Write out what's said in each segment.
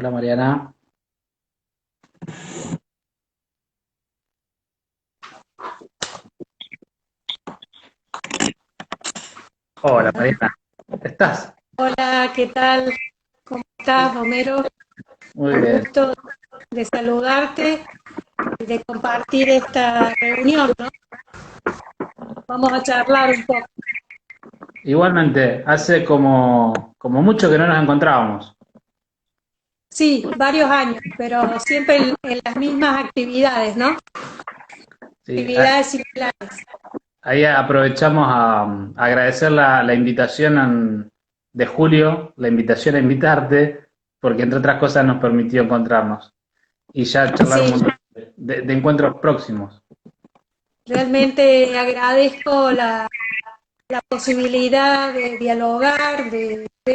Hola Mariana. Hola Mariana. ¿Estás? Hola, ¿qué tal? ¿Cómo estás, Homero? Muy Un bien. gusto de saludarte y de compartir esta reunión, ¿no? Vamos a charlar un poco. Igualmente, hace como mucho que no nos encontrábamos. Sí, varios años, pero siempre en las mismas actividades, ¿no? Sí, Actividades similares. ahí aprovechamos a agradecer la invitación de Julio, la invitación a invitarte, porque entre otras cosas nos permitió encontrarnos y ya charlar un Sí, montón de encuentros próximos. realmente agradezco la posibilidad de dialogar,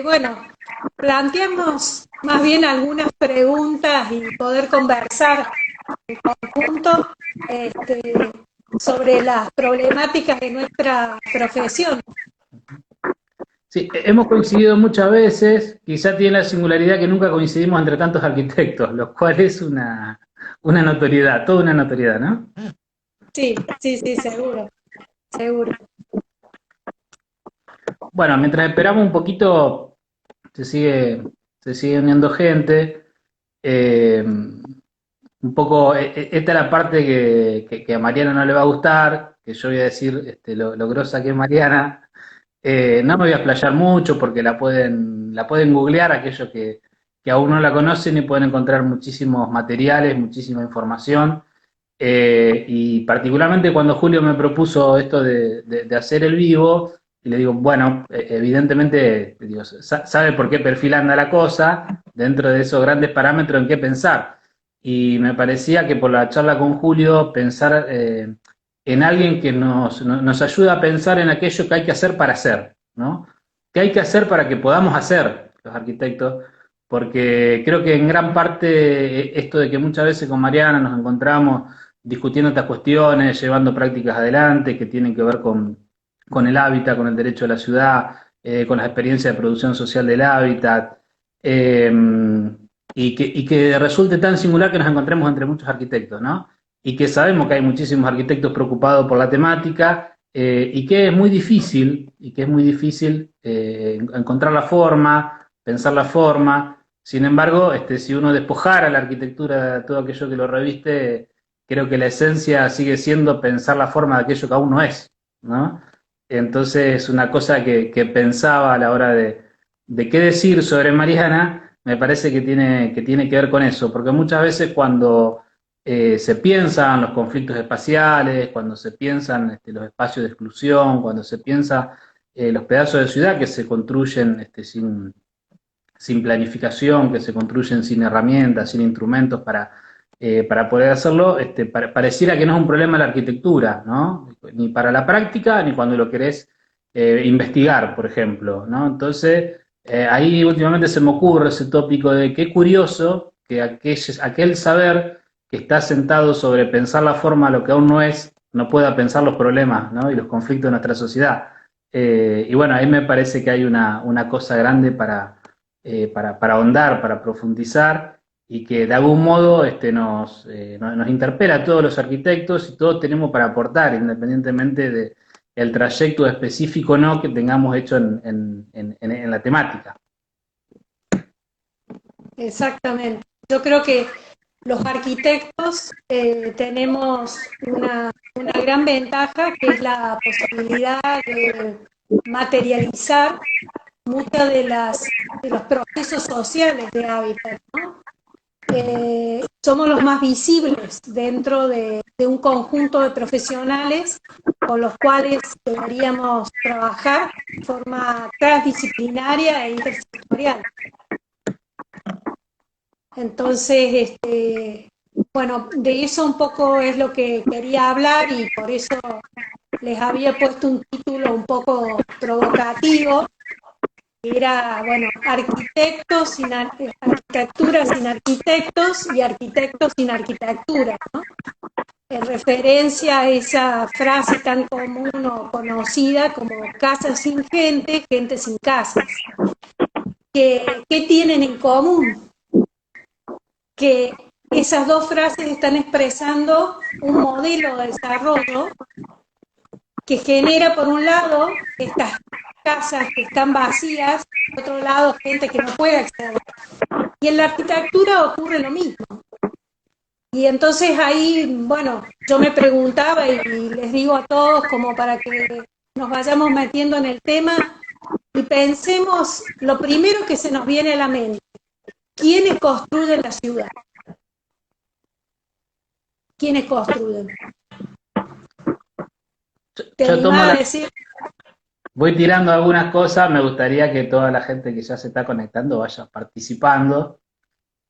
bueno, plantearnos más bien algunas preguntas y poder conversar juntos este, sobre las problemáticas de nuestra profesión. Sí, hemos coincidido muchas veces, quizá tiene la singularidad que nunca coincidimos entre tantos arquitectos, lo cual es una notoriedad, toda una notoriedad, ¿no? Sí, sí, sí, seguro, seguro. Bueno, mientras esperamos un poquito, se sigue, se sigue uniendo gente. Un poco, esta es la parte que a Mariana no le va a gustar, que yo voy a decir lo grosa que es Mariana. No me voy a explayar mucho porque la pueden googlear aquellos que aún no la conocen y pueden encontrar muchísimos materiales, muchísima información. Y particularmente cuando Julio me propuso esto de hacer el vivo, y le digo, bueno, evidentemente digo, sabe por qué perfil anda la cosa, dentro de esos grandes parámetros en qué pensar. Y me parecía que por la charla con Julio, pensar en alguien que nos ayuda a pensar en aquello que hay que hacer para hacer, ¿no? ¿Qué hay que hacer para que podamos hacer los arquitectos? Porque creo que en gran parte esto de que muchas veces con Mariana nos encontramos discutiendo estas cuestiones, llevando prácticas adelante que tienen que ver con el hábitat, con el derecho de la ciudad, con las experiencias de producción social del hábitat, eh, y que resulte tan singular que nos encontremos entre muchos arquitectos, ¿no? Y que sabemos que hay muchísimos arquitectos preocupados por la temática, y que es muy difícil, encontrar la forma, pensar la forma. Sin embargo, si uno despojara la arquitectura de todo aquello que lo reviste, creo que la esencia sigue siendo pensar la forma de aquello que aún no es, ¿no? Entonces, una cosa que pensaba a la hora de qué decir sobre Mariana, me parece que tiene que ver con eso, porque muchas veces cuando se piensan los conflictos espaciales, cuando se piensan los espacios de exclusión, cuando se piensa los pedazos de ciudad que se construyen sin planificación, que se construyen sin herramientas, sin instrumentos para poder hacerlo, pareciera que no es un problema la arquitectura, ¿no? Ni para la práctica, ni cuando lo querés investigar, por ejemplo, ¿no? Entonces, ahí últimamente se me ocurre ese tópico de qué curioso que aquel saber que está sentado sobre pensar la forma de lo que aún no es, no pueda pensar los problemas, ¿no? Y los conflictos de nuestra sociedad. Y bueno, ahí me parece que hay una cosa grande para ahondar, para profundizar y que de algún modo nos interpela a todos los arquitectos y todos tenemos para aportar, independientemente del trayecto específico o no que tengamos hecho en la temática. Exactamente. Yo creo que los arquitectos tenemos una gran ventaja que es la posibilidad de materializar muchas de los procesos sociales de hábitat, ¿no? Somos los más visibles dentro de un conjunto de profesionales con los cuales deberíamos trabajar de forma transdisciplinaria e intersectorial. Entonces, bueno, de eso un poco es lo que quería hablar y por eso les había puesto un título un poco provocativo. Era, bueno, arquitectura sin arquitectos y arquitectos sin arquitectura, ¿no? En referencia a esa frase tan común o conocida como casa sin gente, gente sin casas. ¿Qué tienen en común? que esas dos frases están expresando un modelo de desarrollo que genera, por un lado, estas casas que están vacías, por otro lado, gente que no puede acceder. Y en la arquitectura ocurre lo mismo. Y entonces ahí, bueno, yo me preguntaba y les digo a todos como para que nos vayamos metiendo en el tema y pensemos lo primero que se nos viene a la mente. ¿Quiénes construyen la ciudad? ¿Quiénes construyen? ¿Te animás a decir? Voy tirando algunas cosas, me gustaría que toda la gente que ya se está conectando vaya participando.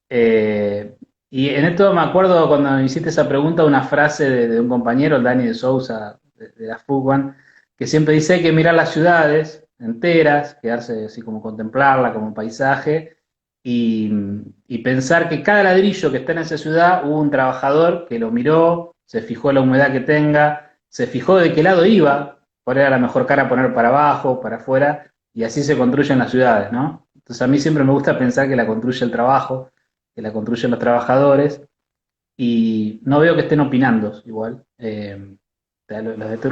Y en esto me acuerdo cuando me hiciste esa pregunta, una frase de un compañero, Dani de Sousa, de la FUCBAN, que siempre dice hay que mirar las ciudades enteras, quedarse así como contemplarla como paisaje, y pensar que cada ladrillo que está en esa ciudad hubo un trabajador que lo miró, se fijó la humedad que tenga, se fijó de qué lado iba, cuál era la mejor cara a poner para abajo, para afuera, y así se construyen las ciudades, ¿no? Entonces a mí siempre me gusta pensar que la construye el trabajo, que la construyen los trabajadores, y no veo que estén opinando igual. Los estoy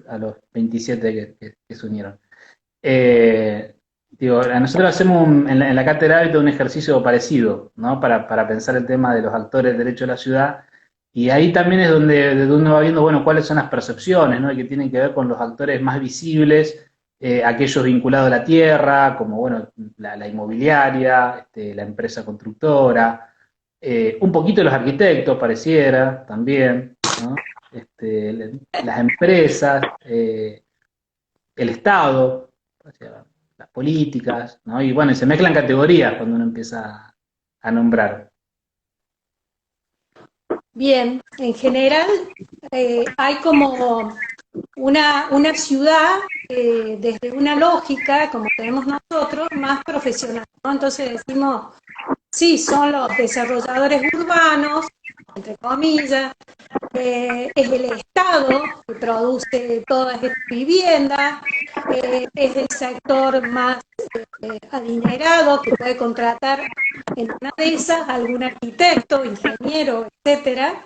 a los 27 que se unieron. Digo, nosotros hacemos en la cátedra de hábitat un ejercicio parecido, ¿no? Para pensar el tema de los actores de derecho de la ciudad, y ahí también es donde uno va viendo, bueno, cuáles son las percepciones, ¿no? Y que tienen que ver con los actores más visibles, aquellos vinculados a la tierra, como, bueno, la inmobiliaria, la empresa constructora, un poquito los arquitectos, pareciera, también, ¿no? Las empresas, el Estado, o sea, las políticas, ¿no? Y bueno, se mezclan categorías cuando uno empieza a nombrar. Bien, en general hay como una ciudad desde una lógica, como tenemos nosotros, más profesional, ¿no? Entonces decimos, sí, son los desarrolladores urbanos, entre comillas, es el Estado que produce todas estas viviendas, es el sector más adinerado que puede contratar en una de esas algún arquitecto, ingeniero, etcétera.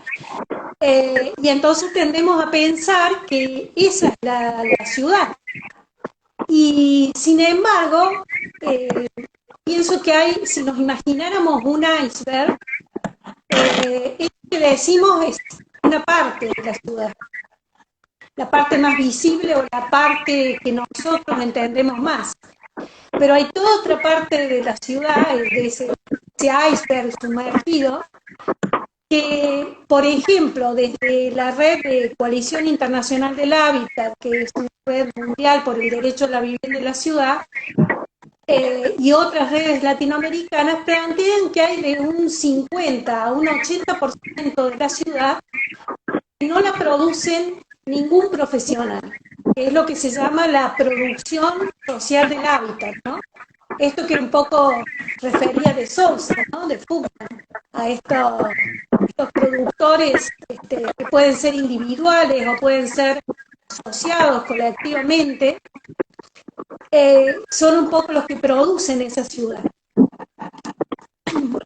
Y entonces tendemos a pensar que esa es la ciudad. Y sin embargo, pienso que hay, si nos imagináramos un iceberg, esto que decimos es una parte de la ciudad, la parte más visible o la parte que nosotros entendemos más. Pero hay toda otra parte de la ciudad, de ese iceberg sumergido, que, por ejemplo, desde la red de Coalición Internacional del Hábitat, que es una red mundial por el derecho a la vivienda en la ciudad, y otras redes latinoamericanas plantean que hay de un 50 a un 80% de la ciudad que no la producen ningún profesional, que es lo que se llama la producción social del hábitat, ¿no? Esto que un poco refería de Sousa, ¿no? De Foucault, a estos productores que pueden ser individuales o pueden ser asociados colectivamente, son un poco los que producen esa ciudad.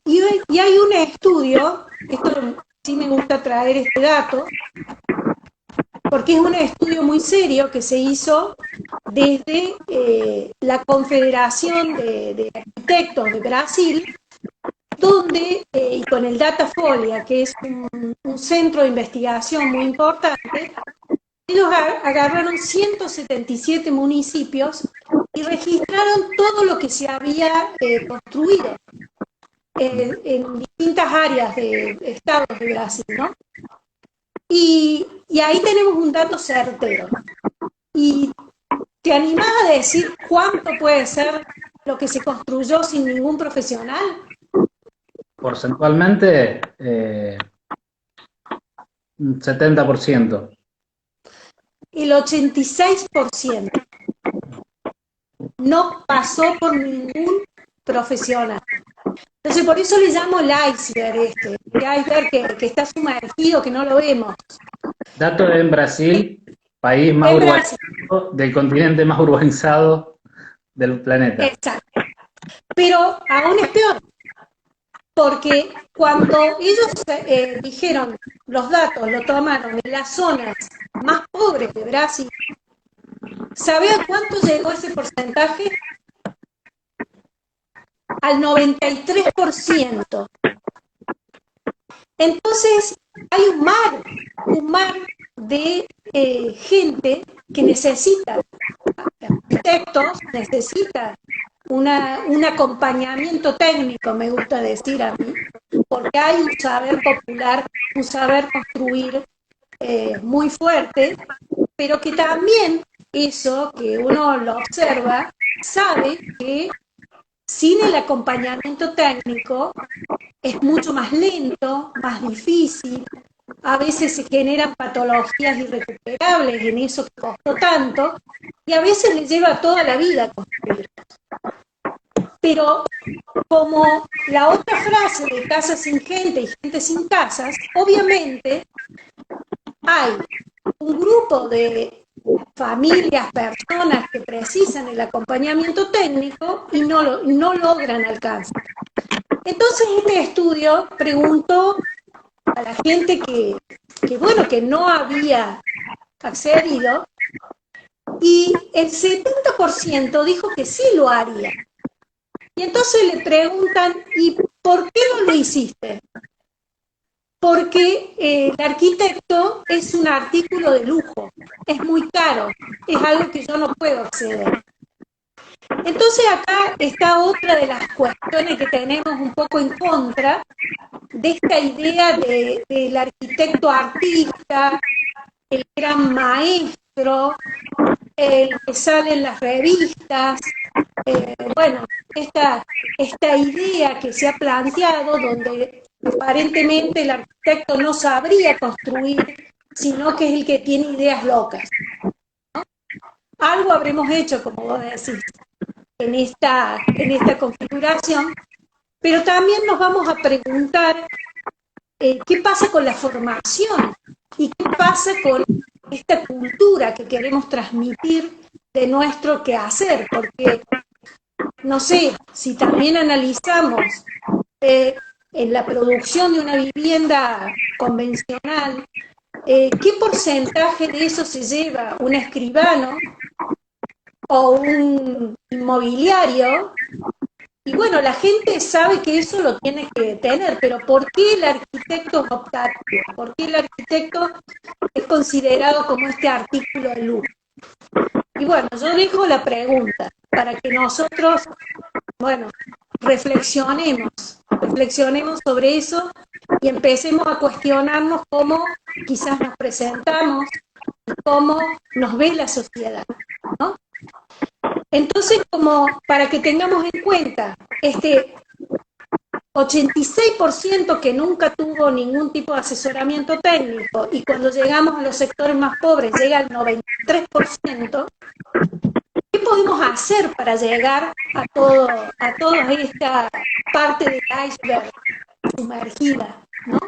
Y hay un estudio, esto sí me gusta traer este dato, porque es un estudio muy serio que se hizo desde la Confederación de Arquitectos de Brasil, donde, y con el Datafolia, que es un centro de investigación muy importante, ellos agarraron 177 municipios y registraron todo lo que se había construido en distintas áreas de estados de Brasil, ¿no? Y ahí tenemos un dato certero. ¿Y te animás a decir cuánto puede ser lo que se construyó sin ningún profesional? Porcentualmente, un 70%. El 86% no pasó por ningún profesional. Entonces, por eso le llamo el iceberg el iceberg que está sumergido, que no lo vemos. Dato en Brasil, país más urbanizado, del continente más urbanizado del planeta. Exacto. Pero aún es peor, porque cuando ellos dijeron los datos, lo tomaron en las zonas más pobres de Brasil, ¿sabe a cuánto llegó ese porcentaje? Al 93%. Entonces, hay un mar de gente que necesita arquitectos, necesita un acompañamiento técnico, me gusta decir a mí, porque hay un saber popular, un saber construir muy fuerte, pero que también eso que uno lo observa, sabe que sin el acompañamiento técnico es mucho más lento, más difícil, a veces se generan patologías irrecuperables en eso que costó tanto, y a veces le lleva toda la vida construir. Pero como la otra frase de casa sin gente y gente sin casas, obviamente hay un grupo de familias, personas que precisan el acompañamiento técnico y no logran alcanzar. Entonces este estudio preguntó a la gente que no había accedido, y el 70% dijo que sí lo haría. Y entonces le preguntan, ¿y por qué no lo hiciste? Porque el arquitecto es un artículo de lujo, es muy caro, es algo que yo no puedo acceder. Entonces acá está otra de las cuestiones que tenemos un poco en contra de esta idea del arquitecto artista, el gran maestro, el que sale en las revistas, bueno, esta idea que se ha planteado donde aparentemente el arquitecto no sabría construir, sino que es el que tiene ideas locas, ¿no? Algo habremos hecho, como vos decís, en esta configuración, pero también nos vamos a preguntar qué pasa con la formación y qué pasa con esta cultura que queremos transmitir de nuestro quehacer, porque no sé, si también analizamos en la producción de una vivienda convencional, ¿qué porcentaje de eso se lleva un escribano o un inmobiliario? Y bueno, la gente sabe que eso lo tiene que tener, pero ¿por qué el arquitecto es optativo? ¿Por qué el arquitecto es considerado como este artículo de lujo? Y bueno, yo dejo la pregunta para que nosotros, bueno, reflexionemos sobre eso y empecemos a cuestionarnos cómo quizás nos presentamos y cómo nos ve la sociedad, ¿no? Entonces, como para que tengamos en cuenta, este 86% que nunca tuvo ningún tipo de asesoramiento técnico, y cuando llegamos a los sectores más pobres llega al 93%, ¿qué podemos hacer para llegar a toda esta parte del iceberg sumergida, ¿no?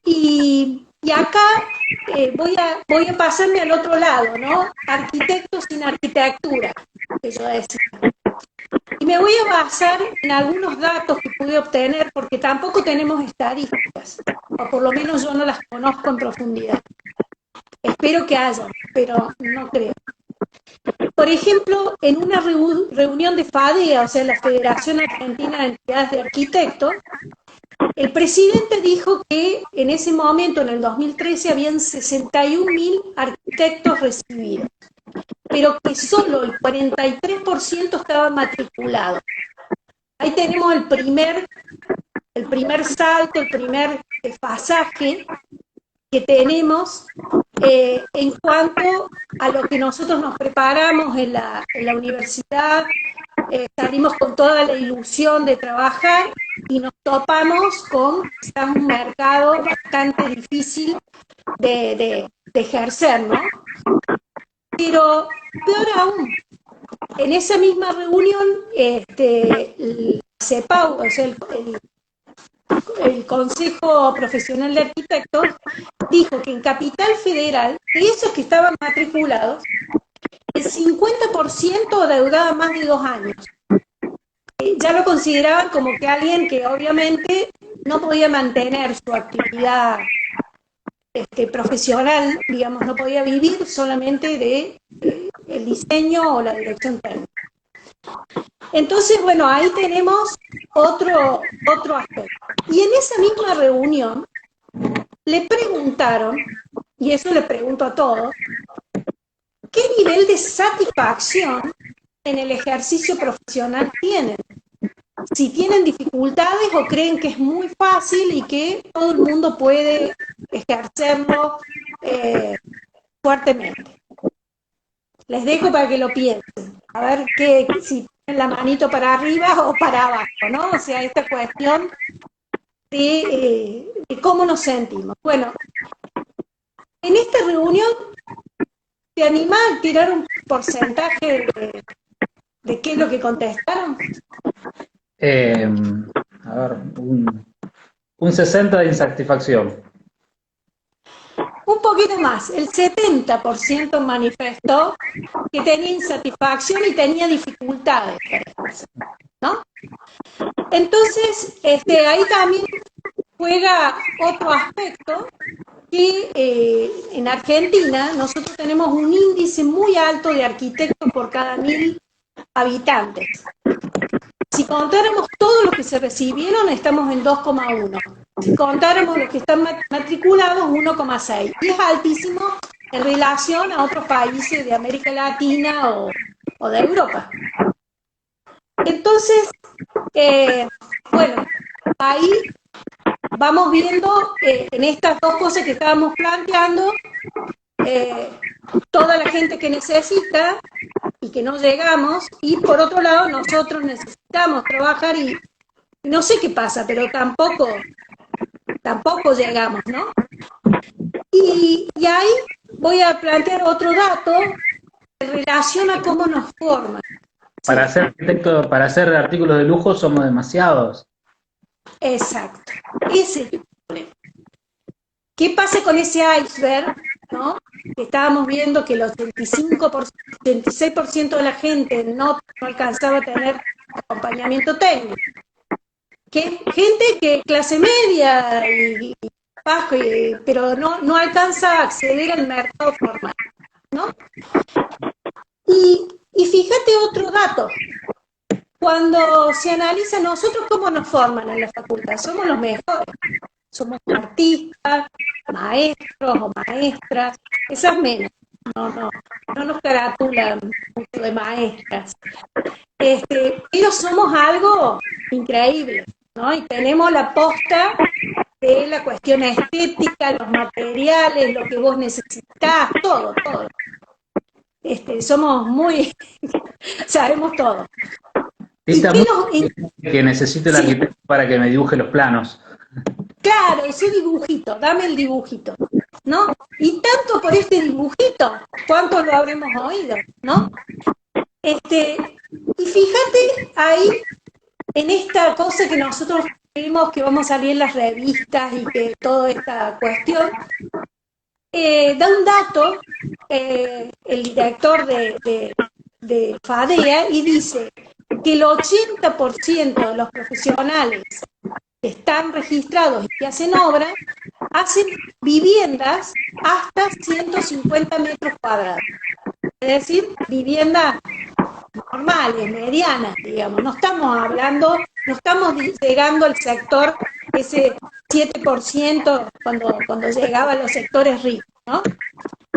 Y acá voy a pasarme al otro lado, ¿no? Arquitectos sin arquitectura, que yo decía. Y me voy a basar en algunos datos que pude obtener, porque tampoco tenemos estadísticas, o por lo menos yo no las conozco en profundidad. Espero que haya, pero no creo. Por ejemplo, en una reunión de FADEA, o sea, la Federación Argentina de Entidades de Arquitectos, el presidente dijo que en ese momento, en el 2013, habían 61.000 arquitectos recibidos, pero que solo el 43% estaba matriculado. Ahí tenemos el primer salto, el primer pasaje que tenemos en cuanto a lo que nosotros nos preparamos en la universidad. Salimos con toda la ilusión de trabajar y nos topamos con quizás un mercado bastante difícil de ejercer, ¿no? Pero peor aún, en esa misma reunión, el CEPAU, o sea, el Consejo Profesional de Arquitectos, dijo que en Capital Federal, de esos que estaban matriculados, el 50% adeudaba más de 2 años. ya lo consideraban como que alguien que obviamente no podía mantener su actividad profesional, digamos, no podía vivir solamente de el diseño o la dirección técnica. Entonces, bueno, ahí tenemos otro aspecto. Y en esa misma reunión le preguntaron, y eso le pregunto a todos, ¿qué nivel de satisfacción en el ejercicio profesional tienen? Si tienen dificultades o creen que es muy fácil y que todo el mundo puede ejercerlo fuertemente. Les dejo para que lo piensen, a ver si tienen la manito para arriba o para abajo, ¿no? O sea, esta cuestión de cómo nos sentimos. Bueno, en esta reunión, ¿te animás a tirar un porcentaje de qué es lo que contestaron? A ver, un 60 de insatisfacción. Un poquito más, el 70% manifestó que tenía insatisfacción y tenía dificultades, ¿no? Entonces, ahí también juega otro aspecto que en Argentina nosotros tenemos un índice muy alto de arquitectos por cada 1000 habitantes. Si contáramos todos los que se recibieron, estamos en 2,1. Si contáramos los que están matriculados, 1,6. Y es altísimo en relación a otros países de América Latina o de Europa. Entonces, bueno, ahí vamos viendo en estas dos cosas que estábamos planteando, toda la gente que necesita y que no llegamos, y por otro lado nosotros necesitamos trabajar y no sé qué pasa, pero tampoco llegamos, ¿no? Y ahí voy a plantear otro dato en relación a cómo nos forman. Para hacer artículos de lujo somos demasiados. Exacto, ese es el problema. ¿Qué pasa con ese iceberg, ¿no? Estábamos viendo que el 86% de la gente no alcanzaba a tener acompañamiento técnico. Gente que clase media y bajo, pero no alcanza a acceder al mercado formal, ¿no? Y fíjate otro dato. Cuando se analiza nosotros cómo nos forman en la facultad, somos los mejores. Somos artistas, maestros o maestras, esas menos, no nos caratulan mucho de maestras. Pero somos algo increíble, ¿no? Y tenemos la posta de la cuestión estética, los materiales, lo que vos necesitás, todo. Somos muy, sabemos todo. Que necesito el arquitecto para que me dibuje los planos. Claro, ese dibujito, dame el dibujito, ¿no? Y tanto por este dibujito, ¿cuánto lo habremos oído, no? Y fíjate ahí, en esta cosa que nosotros vemos que vamos a salir en las revistas y que toda esta cuestión, da un dato el director de FADEA y dice que el 80% de los profesionales que están registrados y que hacen obra, hacen viviendas hasta 150 metros cuadrados. Es decir, viviendas normales, medianas, digamos. No estamos llegando al sector, ese 7% cuando llegaba a los sectores ricos, ¿no?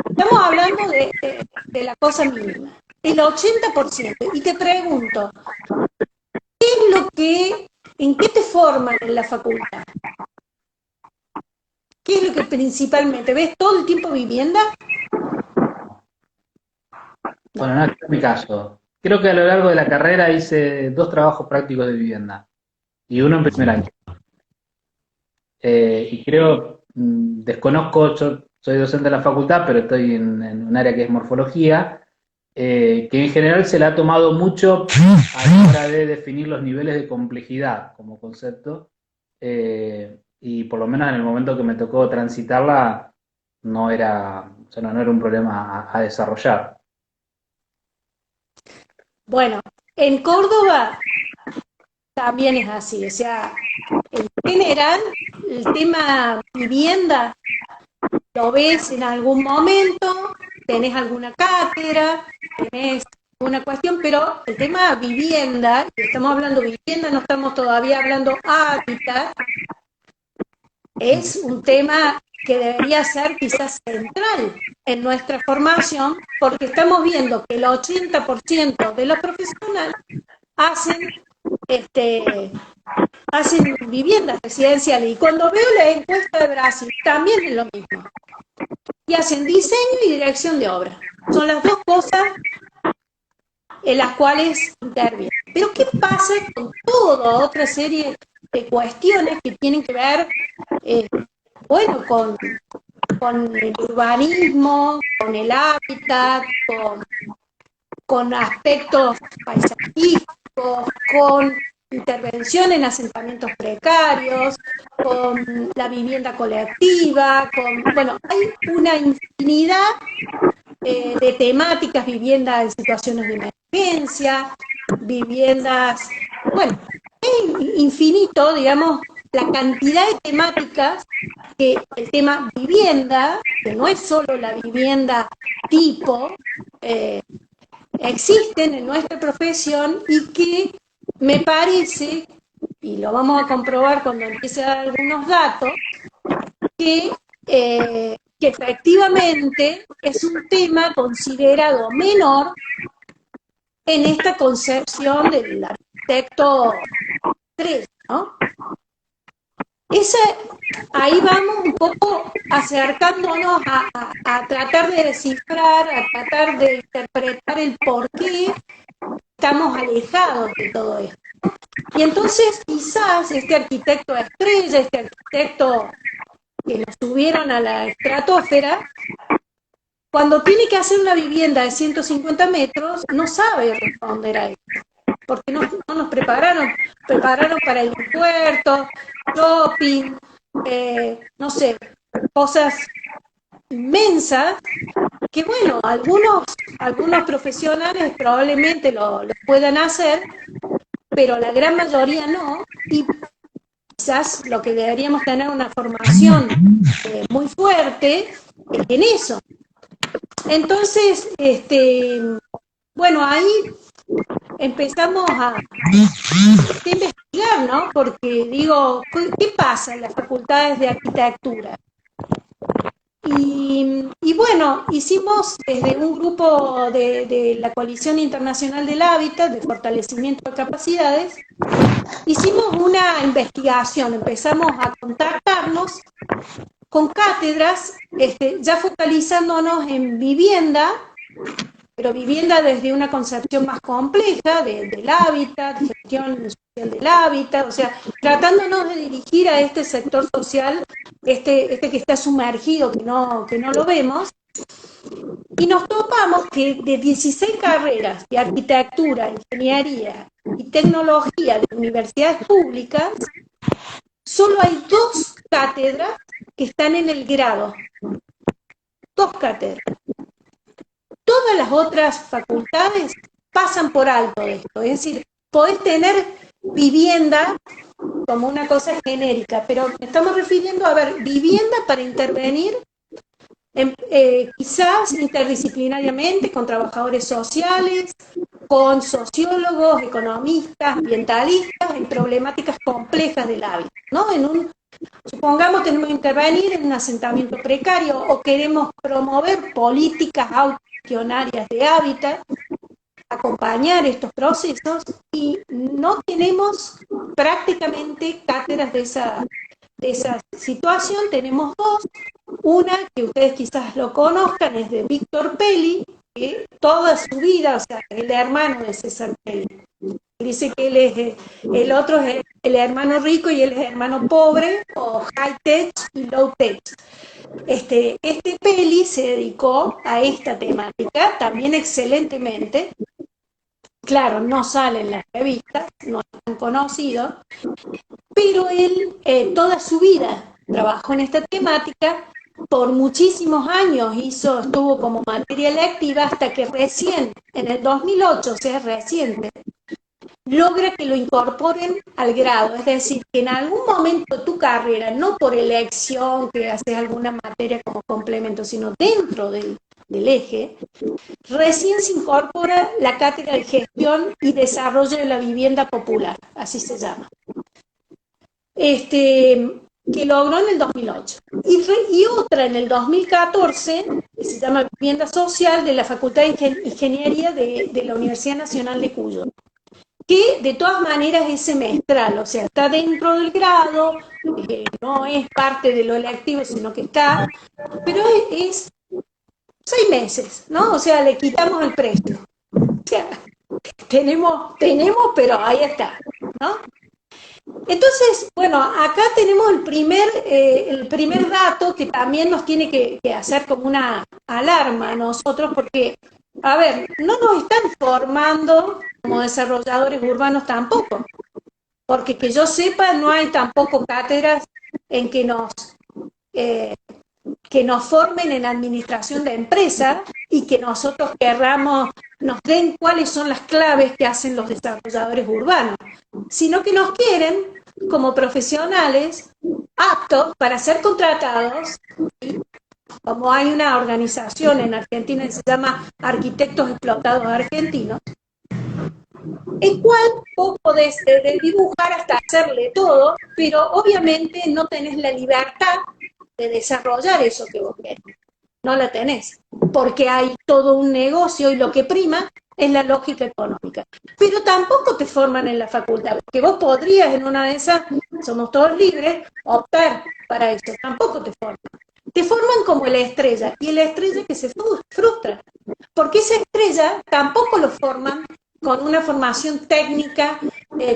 Estamos hablando de la cosa mínima. El 80%. Y te pregunto, ¿en qué te forman en la facultad? ¿Qué es lo que principalmente? ¿Ves todo el tiempo vivienda? Bueno, no es mi caso. Creo que a lo largo de la carrera hice 2 trabajos prácticos de vivienda y uno en primer año. Y creo, desconozco, yo soy docente de la facultad, pero estoy en un área que es morfología, que en general se la ha tomado mucho a la hora de definir los niveles de complejidad como concepto, y por lo menos en el momento que me tocó transitarla no era un problema a desarrollar. Bueno, en Córdoba también es así, o sea, en general, el tema vivienda lo ves en algún momento, tenés alguna cátedra, tenés una cuestión, pero el tema vivienda, y estamos hablando vivienda, no estamos todavía hablando hábitat, es un tema que debería ser quizás central en nuestra formación, porque estamos viendo que el 80% de los profesionales hacen hacen viviendas residenciales, y cuando veo la encuesta de Brasil también es lo mismo, y hacen diseño y dirección de obra, son las dos cosas en las cuales intervienen. Pero ¿qué pasa con toda otra serie de cuestiones que tienen que ver, bueno, con el urbanismo, con el hábitat, con aspectos paisajísticos, con intervención en asentamientos precarios, con la vivienda colectiva, bueno, hay una infinidad de temáticas, viviendas en situaciones de emergencia, viviendas, bueno, es infinito, digamos, la cantidad de temáticas que el tema vivienda, que no es solo la vivienda tipo, existen en nuestra profesión, y que me parece, y lo vamos a comprobar cuando empiece a dar algunos datos, que efectivamente es un tema considerado menor en esta concepción del arquitecto 3, ¿no? Ahí vamos un poco acercándonos a tratar de descifrar, a tratar de interpretar el por qué estamos alejados de todo esto. Y entonces quizás este arquitecto estrella, este arquitecto que lo subieron a la estratosfera, cuando tiene que hacer una vivienda de 150 metros, no sabe responder a esto, porque no nos prepararon para el puerto, shopping, no sé, cosas inmensas, que bueno, algunos profesionales probablemente lo puedan hacer, pero la gran mayoría no, y quizás lo que deberíamos tener una formación muy fuerte en eso. Entonces, bueno, ahí empezamos a investigar, ¿no? Porque digo, ¿qué pasa en las facultades de arquitectura? Y bueno, hicimos desde un grupo de la Coalición Internacional del Hábitat, de fortalecimiento de capacidades, hicimos una investigación, empezamos a contactarnos con cátedras, ya focalizándonos en vivienda, pero vivienda desde una concepción más compleja del hábitat, gestión social del hábitat, o sea, tratándonos de dirigir a este sector social, que está sumergido, que no lo vemos, y nos topamos que de 16 carreras de arquitectura, ingeniería y tecnología de universidades públicas, solo hay 2 cátedras que están en el grado. 2 cátedras. Todas las otras facultades pasan por alto de esto. Es decir, podés tener vivienda como una cosa genérica, pero estamos refiriendo a ver vivienda para intervenir quizás interdisciplinariamente con trabajadores sociales, con sociólogos, economistas, ambientalistas, en problemáticas complejas del hábitat, ¿no? Supongamos tenemos que intervenir en un asentamiento precario o queremos promover políticas accionarias de hábitat, acompañar estos procesos, y no tenemos prácticamente cátedras de esa situación. Tenemos 2, una que ustedes quizás lo conozcan, es de Víctor Pelli, que toda su vida, o sea, el hermano de César Pelli, dice que el otro es el hermano rico y él es el hermano pobre, o high tech y low tech. Este Pelli se dedicó a esta temática también excelentemente. Claro, no sale en las revistas, no es tan conocido, pero él toda su vida trabajó en esta temática, por muchísimos años estuvo como materia electiva, hasta que recién, en el 2008, o sea, reciente, logra que lo incorporen al grado, es decir, que en algún momento de tu carrera, no por elección, que haces alguna materia como complemento, sino dentro del eje, recién se incorpora la cátedra de gestión y desarrollo de la vivienda popular, así se llama, que logró en el 2008. Y otra en el 2014, que se llama Vivienda Social, de la Facultad de Ingeniería de la Universidad Nacional de Cuyo, que de todas maneras es semestral, o sea, está dentro del grado, no es parte de lo electivo, sino que está, pero es 6 meses, ¿no? O sea, le quitamos el precio. O sea, tenemos, pero ahí está, ¿no? Entonces, bueno, acá tenemos el primer dato que también nos tiene que hacer como una alarma a nosotros, porque, a ver, no nos están formando como desarrolladores urbanos tampoco, porque que yo sepa no hay tampoco cátedras en que nos formen en administración de empresa y que nosotros nos den cuáles son las claves que hacen los desarrolladores urbanos, sino que nos quieren como profesionales aptos para ser contratados. Como hay una organización en Argentina que se llama Arquitectos Explotados Argentinos, el cual vos podés dibujar hasta hacerle todo, pero obviamente no tenés la libertad de desarrollar eso que vos querés. No la tenés, porque hay todo un negocio y lo que prima es la lógica económica. Pero tampoco te forman en la facultad, porque vos podrías en una de esas, somos todos libres, optar para eso, tampoco te forman. Te forman como la estrella, y la estrella que se frustra, porque esa estrella tampoco lo forman con una formación técnica,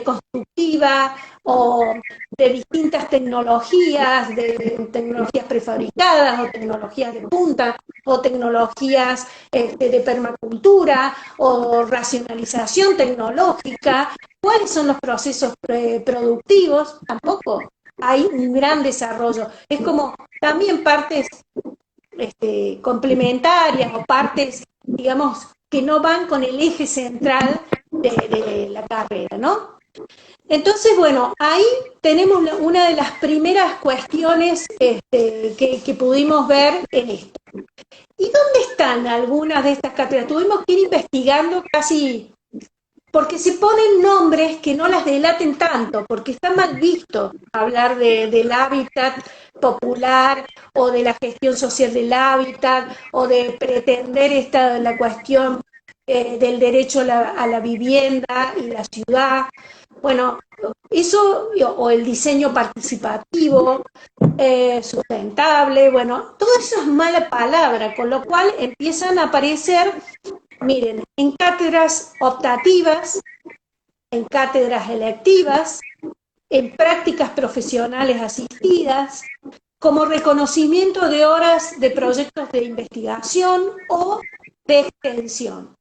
constructiva, o de distintas tecnologías, de tecnologías prefabricadas, o tecnologías de punta, o tecnologías de permacultura, o racionalización tecnológica. ¿Cuáles son los procesos productivos? Tampoco hay un gran desarrollo. Es como también partes complementarias o partes, digamos, que no van con el eje central de la carrera, ¿no? Entonces, bueno, ahí tenemos una de las primeras cuestiones que pudimos ver en esto. ¿Y dónde están algunas de estas cátedras? Tuvimos que ir investigando casi, porque se ponen nombres que no las delaten tanto, porque está mal visto hablar del hábitat popular o de la gestión social del hábitat o de pretender la cuestión del derecho a la vivienda y la ciudad. Bueno, eso, o el diseño participativo, sustentable, bueno, todo eso es mala palabra, con lo cual empiezan a aparecer, miren, en cátedras optativas, en cátedras electivas, en prácticas profesionales asistidas, como reconocimiento de horas de proyectos de investigación o de extensión.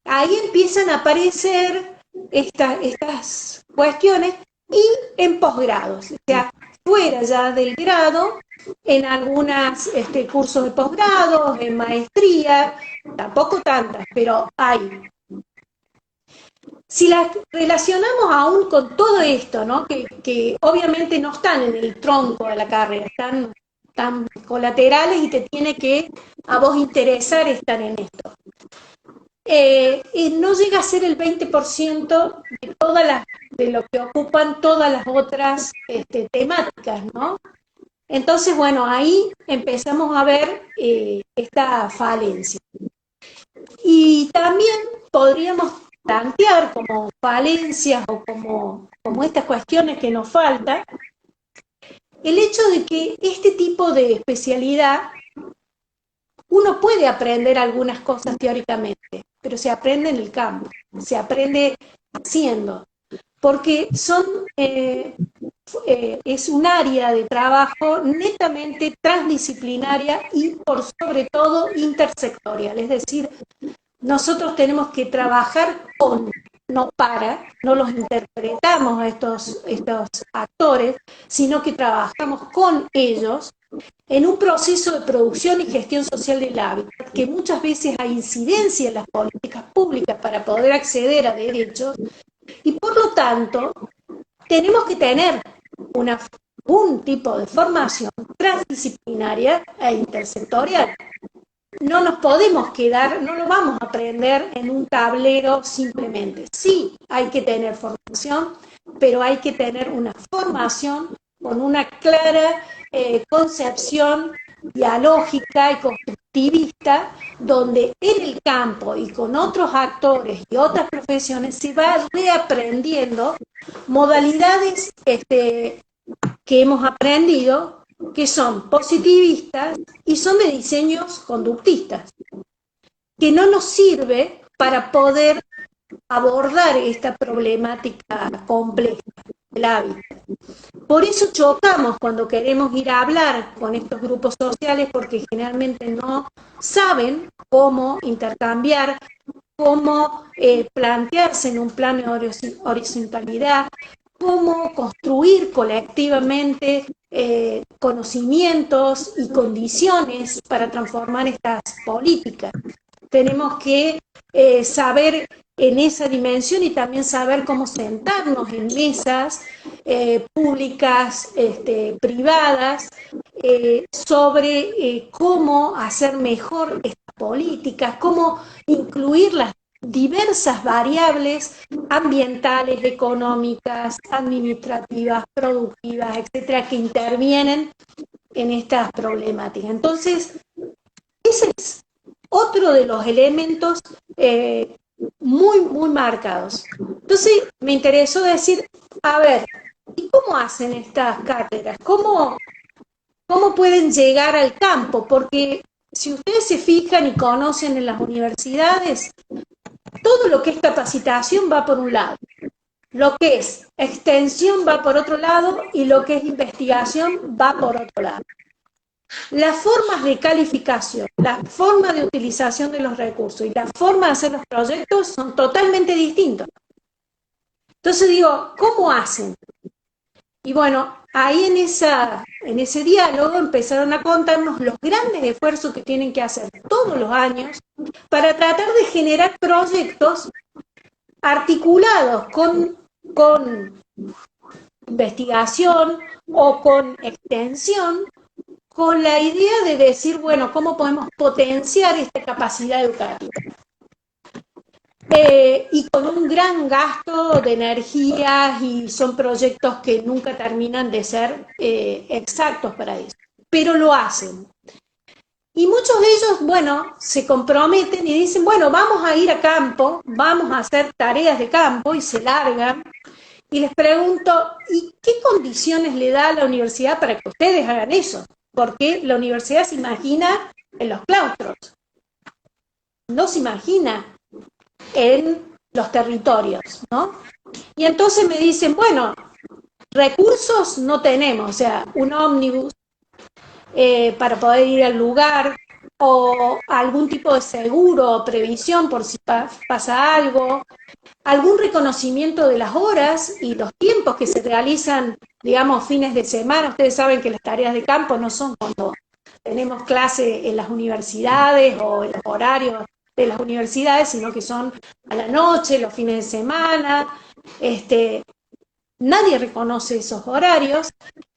Ahí empiezan a aparecer estas cuestiones y en posgrados, o sea, fuera ya del grado, en algunos cursos de posgrado, en maestría, tampoco tantas, pero hay. Si las relacionamos aún con todo esto, ¿no? que obviamente no están en el tronco de la carrera, están colaterales y te tiene que a vos interesar estar en esto. No llega a ser el 20% de lo que ocupan todas las otras temáticas, ¿no? Entonces, bueno, ahí empezamos a ver esta falencia. Y también podríamos plantear como falencias o como estas cuestiones que nos faltan, el hecho de que este tipo de especialidad uno puede aprender algunas cosas teóricamente, pero se aprende en el campo, se aprende haciendo, porque es un área de trabajo netamente transdisciplinaria y por sobre todo intersectorial, es decir, nosotros tenemos que trabajar con, no los interpretamos a estos actores, sino que trabajamos con ellos en un proceso de producción y gestión social del hábitat, que muchas veces hay incidencia en las políticas públicas para poder acceder a derechos, Y por lo tanto, tenemos que tener un tipo de formación transdisciplinaria e intersectorial. No nos podemos quedar, no lo vamos a aprender en un tablero simplemente. Sí, hay que tener formación, pero hay que tener una formación con una clara concepción dialógica y constructivista, donde en el campo y con otros actores y otras profesiones se va reaprendiendo modalidades que hemos aprendido, que son positivistas y son de diseños conductistas, que no nos sirve para poder abordar esta problemática compleja del hábitat. Por eso chocamos cuando queremos ir a hablar con estos grupos sociales, porque generalmente no saben cómo intercambiar, cómo plantearse en un plano de horizontalidad, cómo construir colectivamente conocimientos y condiciones para transformar estas políticas. Tenemos que saber en esa dimensión y también saber cómo sentarnos en mesas públicas, privadas, sobre cómo hacer mejor estas políticas, cómo incluir las diversas variables ambientales, económicas, administrativas, productivas, etcétera, que intervienen en estas problemáticas. Entonces, ese es otro de los elementos muy marcados. Entonces, me interesó decir, a ver, ¿y cómo hacen estas cátedras? ¿Cómo pueden llegar al campo? Porque si ustedes se fijan y conocen en las universidades, todo lo que es capacitación va por un lado, lo que es extensión va por otro lado y lo que es investigación va por otro lado. Las formas de calificación, la forma de utilización de los recursos y la forma de hacer los proyectos son totalmente distintos. Entonces digo, ¿cómo hacen? Y bueno, ahí en ese diálogo empezaron a contarnos los grandes esfuerzos que tienen que hacer todos los años para tratar de generar proyectos articulados con investigación o con extensión, con la idea de decir, bueno, ¿cómo podemos potenciar esta capacidad educativa? Y con un gran gasto de energías y son proyectos que nunca terminan de ser exactos para eso, pero lo hacen. Y muchos de ellos, bueno, se comprometen y dicen, bueno, vamos a ir a campo, vamos a hacer tareas de campo y se largan. Y les pregunto, ¿y qué condiciones le da a la universidad para que ustedes hagan eso? Porque la universidad se imagina en los claustros, no se imagina en los territorios, ¿no? Y entonces me dicen, bueno, recursos no tenemos, o sea, un ómnibus para poder ir al lugar, o algún tipo de seguro o previsión por si pasa algo, algún reconocimiento de las horas y los tiempos que se realizan, digamos, fines de semana. Ustedes saben que las tareas de campo no son cuando tenemos clase en las universidades o en los horarios de las universidades, sino que son a la noche, los fines de semana. Nadie reconoce esos horarios.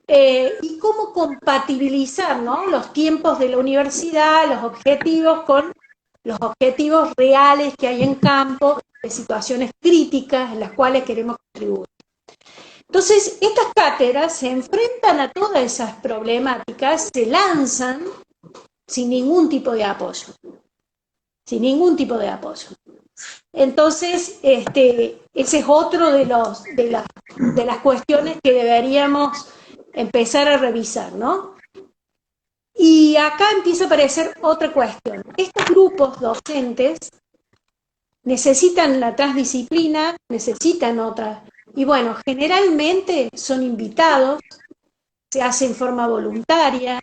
Y cómo compatibilizar, ¿no?, los tiempos de la universidad, los objetivos, con los objetivos reales que hay en campo, de situaciones críticas en las cuales queremos contribuir. Entonces, estas cátedras se enfrentan a todas esas problemáticas, se lanzan sin ningún tipo de apoyo. Sin ningún tipo de apoyo. Entonces, ese es otro de las cuestiones que deberíamos empezar a revisar, ¿no? Y acá empieza a aparecer otra cuestión. Estos grupos docentes necesitan la transdisciplina, necesitan otra. Y bueno, generalmente son invitados, se hace en forma voluntaria,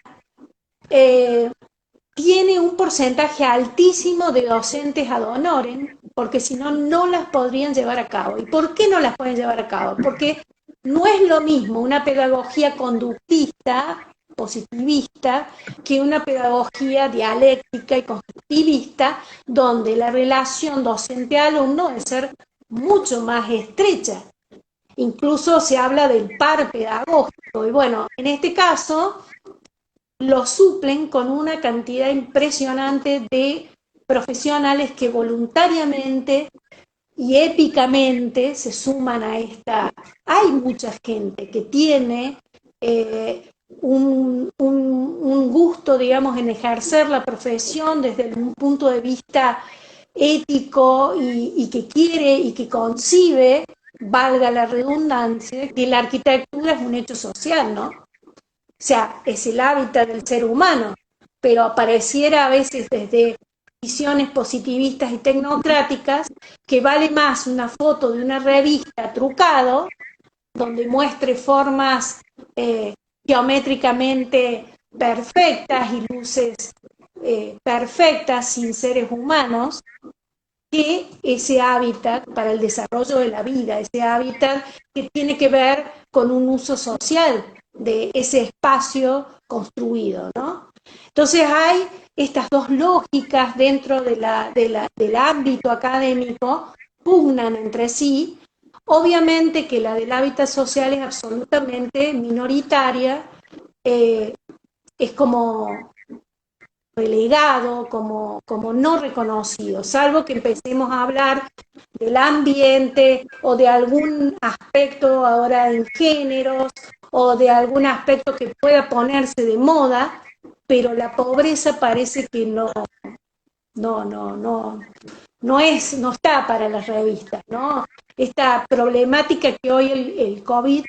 tiene un porcentaje altísimo de docentes ad honorem, porque si no, no las podrían llevar a cabo. ¿Y por qué no las pueden llevar a cabo? Porque no es lo mismo una pedagogía conductista, positivista, que una pedagogía dialéctica y constructivista, donde la relación docente-alumno debe ser mucho más estrecha. Incluso se habla del par pedagógico. Y bueno, en este caso lo suplen con una cantidad impresionante de profesionales que voluntariamente y épicamente se suman a esta. Hay mucha gente que tiene un gusto, digamos, en ejercer la profesión desde un punto de vista ético y que quiere y que concibe, valga la redundancia, que la arquitectura es un hecho social, ¿no? O sea, es el hábitat del ser humano, pero apareciera a veces desde visiones positivistas y tecnocráticas que vale más una foto de una revista trucado, donde muestre formas geométricamente perfectas y luces perfectas sin seres humanos, que ese hábitat para el desarrollo de la vida, ese hábitat que tiene que ver con un uso social de ese espacio construido, ¿no? Entonces hay estas dos lógicas dentro del ámbito académico, pugnan entre sí. Obviamente que la del hábitat social es absolutamente minoritaria, es como relegado, como no reconocido, salvo que empecemos a hablar del ambiente o de algún aspecto ahora en géneros o de algún aspecto que pueda ponerse de moda, pero la pobreza parece que no está para las revistas, ¿no? Esta problemática que hoy el COVID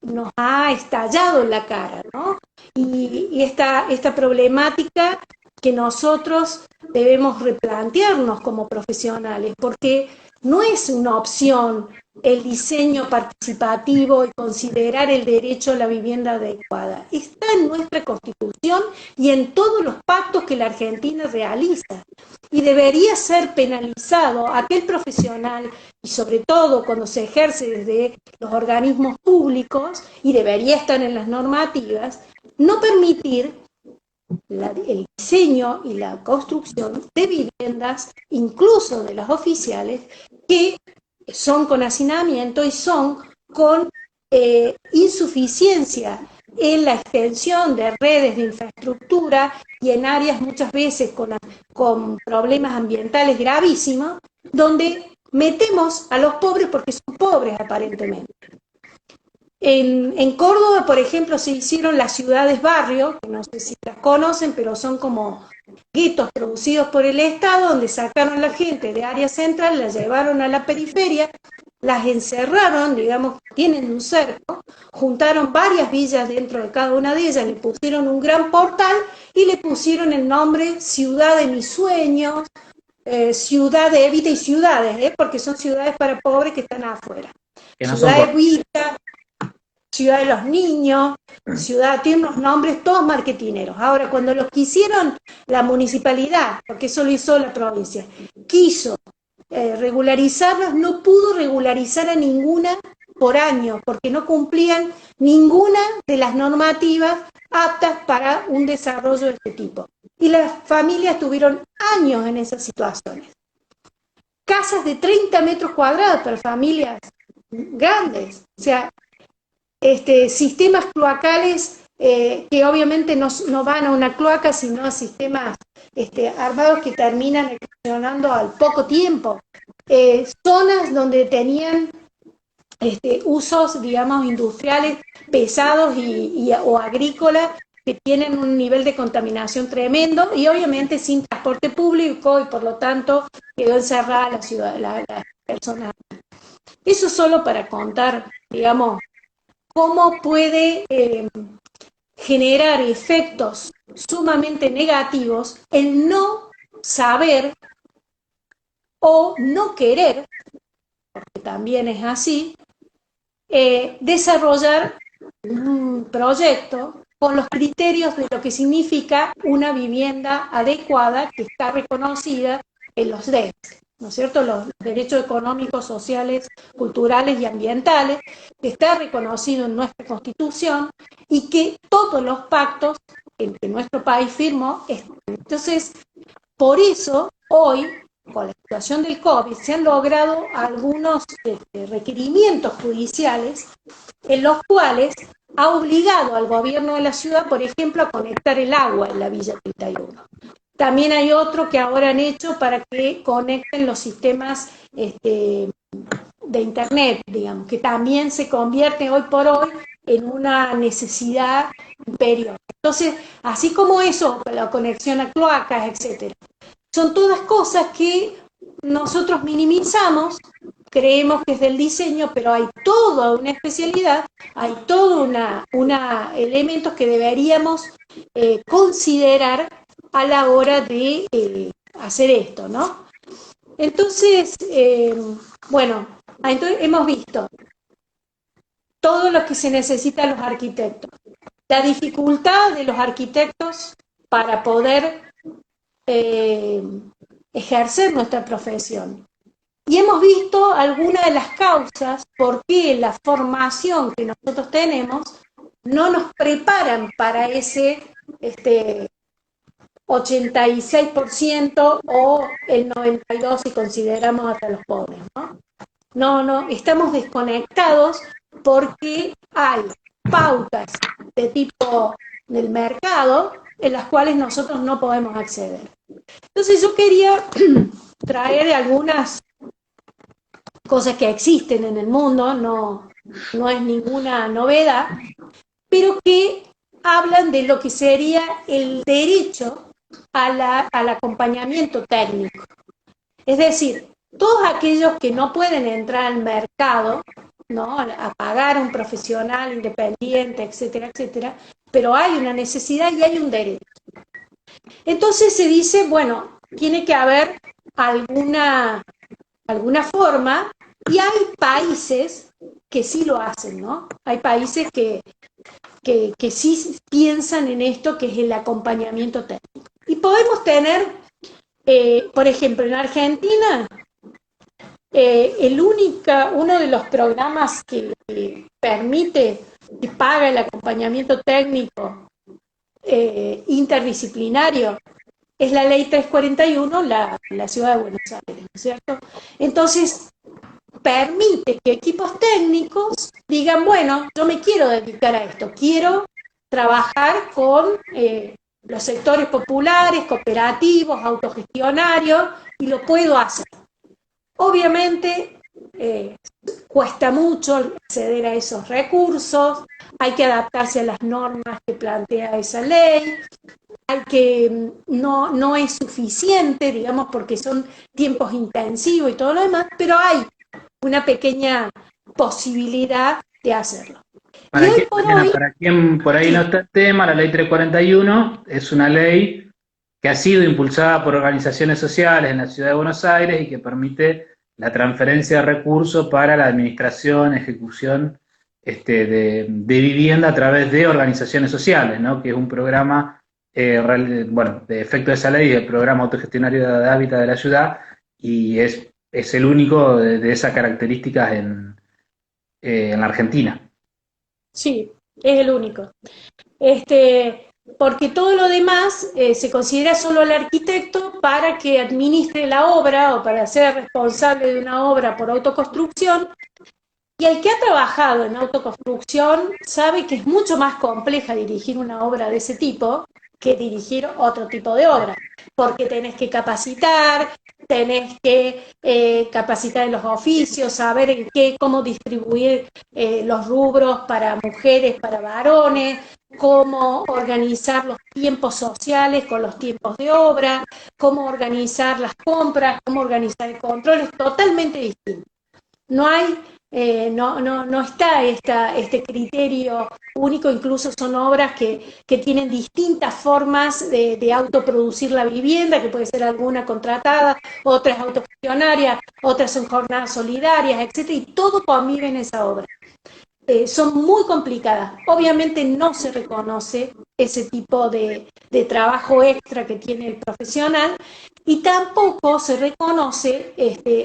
nos ha estallado en la cara, ¿no? Y esta problemática que nosotros debemos replantearnos como profesionales, porque no es una opción el diseño participativo y considerar el derecho a la vivienda adecuada. Está en nuestra Constitución y en todos los pactos que la Argentina realiza. Y debería ser penalizado aquel profesional, y sobre todo cuando se ejerce desde los organismos públicos, y debería estar en las normativas, no permitir el diseño y la construcción de viviendas, incluso de las oficiales, que son con hacinamiento y son con insuficiencia en la extensión de redes de infraestructura y en áreas muchas veces con problemas ambientales gravísimos, donde metemos a los pobres porque son pobres aparentemente. En Córdoba, por ejemplo, se hicieron las ciudades-barrio, que no sé si las conocen, pero son como guetos producidos por el Estado, donde sacaron a la gente de área central, la llevaron a la periferia, las encerraron, digamos, tienen un cerco, juntaron varias villas dentro de cada una de ellas, le pusieron un gran portal y le pusieron el nombre Ciudad de mis sueños, Ciudad de Evita y Ciudades, porque son ciudades para pobres que están afuera. Que no Ciudad son Evita, Ciudad de los Niños, ciudad, tiene unos nombres todos marketineros. Ahora, cuando los quisieron, la municipalidad, porque eso lo hizo la provincia, quiso regularizarlos, no pudo regularizar a ninguna por año, porque no cumplían ninguna de las normativas aptas para un desarrollo de este tipo. Y las familias tuvieron años en esas situaciones. Casas de 30 metros cuadrados para familias grandes, o sea, sistemas cloacales que obviamente no van a una cloaca, sino a sistemas armados que terminan eclosionando al poco tiempo. Zonas donde tenían usos, digamos, industriales pesados o agrícolas que tienen un nivel de contaminación tremendo y obviamente sin transporte público y por lo tanto quedó encerrada la ciudad, las personas. Eso solo para contar, digamos, cómo puede generar efectos sumamente negativos el no saber o no querer, porque también es así, desarrollar un proyecto con los criterios de lo que significa una vivienda adecuada que está reconocida en los DES, ¿no es cierto? Los derechos económicos, sociales, culturales y ambientales, que está reconocido en nuestra Constitución y que todos los pactos que nuestro país firmó están. Entonces, por eso, hoy, con la situación del COVID se han logrado algunos requerimientos judiciales en los cuales ha obligado al gobierno de la ciudad, por ejemplo, a conectar el agua en la Villa 31. También hay otro que ahora han hecho para que conecten los sistemas de Internet, digamos, que también se convierte hoy por hoy en una necesidad imperiosa. Entonces, así como eso, la conexión a cloacas, etcétera, son todas cosas que nosotros minimizamos, creemos que es del diseño, pero hay toda una especialidad, hay todo una elementos que deberíamos considerar a la hora de hacer esto, ¿no? Entonces, bueno, entonces hemos visto todo lo que se necesita a los arquitectos, la dificultad de los arquitectos para poder ejercer nuestra profesión. Y hemos visto algunas de las causas por qué la formación que nosotros tenemos no nos preparan para ese 86% o el 92% si consideramos hasta los pobres, ¿no? No, estamos desconectados porque hay pautas de tipo del mercado en las cuales nosotros no podemos acceder. Entonces yo quería traer algunas cosas que existen en el mundo, no es ninguna novedad, pero que hablan de lo que sería el derecho al acompañamiento técnico. Es decir, todos aquellos que no pueden entrar al mercado, ¿no?, a pagar a un profesional independiente, etcétera, etcétera, pero hay una necesidad y hay un derecho. Entonces se dice, bueno, tiene que haber alguna forma, y hay países que sí lo hacen, ¿no? Hay países que sí piensan en esto, que es el acompañamiento técnico. Y podemos tener, por ejemplo, en Argentina, uno de los programas que permite, que paga el acompañamiento técnico interdisciplinario, es la Ley 341, la Ciudad de Buenos Aires, ¿no es cierto? Entonces, permite que equipos técnicos digan, bueno, yo me quiero dedicar a esto, quiero trabajar con los sectores populares, cooperativos, autogestionarios, y lo puedo hacer. Obviamente, cuesta mucho acceder a esos recursos, hay que adaptarse a las normas que plantea esa ley, no es suficiente, digamos, porque son tiempos intensivos y todo lo demás, pero hay una pequeña posibilidad de hacerlo. Para quien por ahí no está el tema, la Ley 341 es una ley que ha sido impulsada por organizaciones sociales en la Ciudad de Buenos Aires y que permite la transferencia de recursos para la administración, ejecución de vivienda a través de organizaciones sociales, ¿no?, que es un programa, de efecto de esa ley, el programa autogestionario de hábitat de la ciudad, y es el único de esas características en la Argentina. Sí, es el único. Porque todo lo demás se considera solo el arquitecto para que administre la obra o para ser responsable de una obra por autoconstrucción, y el que ha trabajado en autoconstrucción sabe que es mucho más compleja dirigir una obra de ese tipo que dirigir otro tipo de obra, porque tenés que capacitar en los oficios, saber cómo distribuir los rubros para mujeres, para varones, cómo organizar los tiempos sociales con los tiempos de obra, cómo organizar las compras, cómo organizar el control, es totalmente distinto. No hay, no está este criterio único, incluso son obras que tienen distintas formas de autoproducir la vivienda, que puede ser alguna contratada, otras autogestionarias, otras son jornadas solidarias, etcétera, y todo convive en esa obra. Son muy complicadas. Obviamente no se reconoce ese tipo de trabajo extra que tiene el profesional, y tampoco se reconoce,